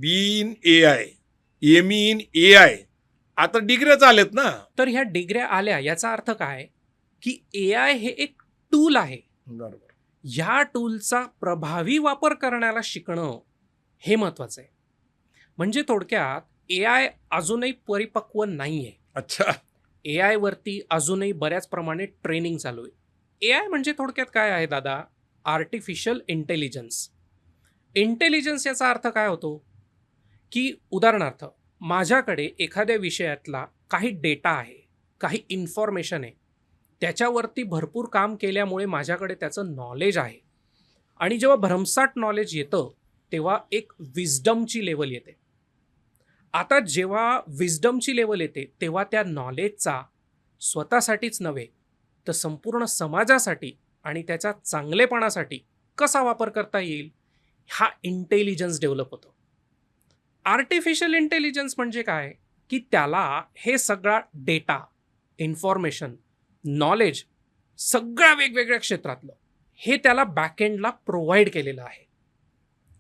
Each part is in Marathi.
बी इन ए आय, एम इन ए आय, आता डिग्र्याच आलेत ना. तर ह्या डिग्र्या आल्या याचा अर्थ काय की AI हे एक टूल आहे. बरोबर. ह्या टूलचा प्रभावी वापर करण्याला शिकणं हे महत्वाचं आहे. म्हणजे थोडक्यात AI अजूनही परिपक्व नाहीये. अच्छा. AI वरती अजूनही बऱ्याच प्रमाणे ट्रेनिंग चालू आहे. AI म्हणजे थोडक्यात काय आहे दादा? Artificial intelligence. इंटेलिजन्स याचा अर्थ काय होतो की उदाहरणार्थ माझ्याकडे एखाद्या विषयातला काही डेटा आहे, काही इन्फॉर्मेशन आहे, त्याच्यावरती भरपूर काम केल्यामुळे माझ्याकडे त्याचं नॉलेज आहे. आणि जेव्हा भरमसाठ नॉलेज येतं तेव्हा एक विजडमची लेवल येते. आता जेव्हा विजडमची लेवल येते तेव्हा त्या नॉलेजचा स्वतःसाठीच नव्हे तर संपूर्ण समाजासाठी आणि त्याच्या चांगलेपणासाठी कसा वापर करता येईल हा इंटेलिजन्स डेव्हलप होतो. आर्टिफिशियल इंटेलिजन्स म्हणजे काय की त्याला हे सगळा डेटा, इन्फॉर्मेशन, नॉलेज सगळ्या वेगवेगळ्या क्षेत्रातलं हे त्याला बॅकएंडला प्रोव्हाइड केलेलं आहे.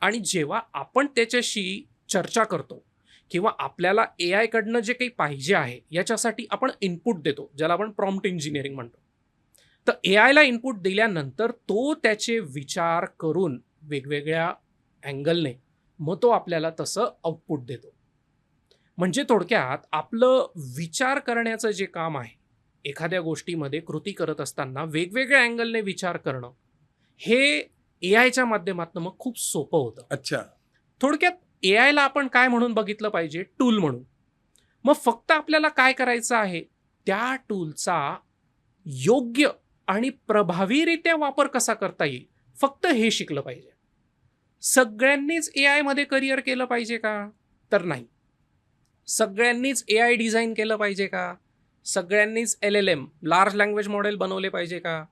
आणि जेव्हा आपण त्याच्याशी चर्चा करतो किंवा आपल्याला AI कडनं जे काही पाहिजे आहे याच्यासाठी आपण इनपुट देतो, ज्याला आपण प्रॉम्प्ट इंजिनिअरिंग म्हणतो. तर AI ला इनपुट दिल्यानंतर तो त्याचे विचार करून वेगवेगळ्या अँगलने मग तो आपल्याला तसं आउटपुट देतो. म्हणजे थोडक्यात आपलं विचार करण्याचं जे काम आहे, एखाद्या गोष्टीमध्ये कृती करत असताना वेगवेगळ्या अँगलने विचार करणं हे AIच्या माध्यमातून मग खूप सोपं होतं. अच्छा. थोडक्यात AI ला आपण काय म्हणून बघितलं पाहिजे? टूल म्हणून. मग फक्त आपल्याला काय करायचं आहे? त्या टूलचा योग्य आणि प्रभावीरित्या वापर कसा करता येईल फक्त हे शिकलं पाहिजे. सगळ्यांनीच AI मध्ये करिअर केलं पाहिजे का? तर नाही. सगळ्यांनीच AI डिझाईन केलं पाहिजे का? सगळ्यांनीच LLM लार्ज लँग्वेज मॉडेल बनवले पाहिजे का?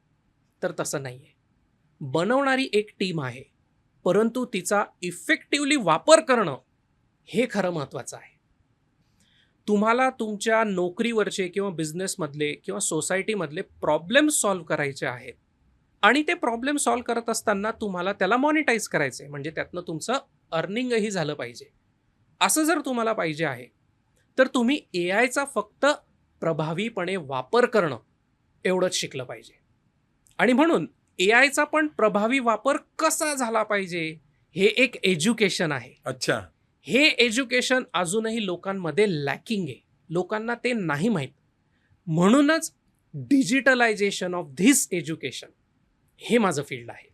तर तसं नाही आहे. बनवणारी एक टीम आहे, परंतु तिचा इफेक्टिव्हली वापर करणं हे खरं महत्त्वाचं आहे. तुम्हाला तुमच्या नोकरीवरचे किंवा बिझनेसमधले किंवा सोसायटीमधले प्रॉब्लेम सॉल्व्ह करायचे आहेत आणि ते प्रॉब्लेम सॉल्व्ह करत असताना तुम्हाला त्याला मॉनिटाईज करायचं आहे, म्हणजे त्यातनं तुमचं अर्निंगही झालं पाहिजे. असं जर तुम्हाला पाहिजे आहे तर तुम्ही AIचा फक्त प्रभावीपणे वापर करणं एवढंच शिकलं पाहिजे. आणि म्हणून AIचा पण प्रभावी वापर कसा झाला पाहिजे हे एक एज्युकेशन आहे. अच्छा. हे एज्युकेशन अजूनही लोकांमध्ये लॅकिंग आहे. लोकांना ते नाही माहीत. म्हणूनच डिजिटलायझेशन ऑफ धिस एज्युकेशन हे माझं फील्ड आहे.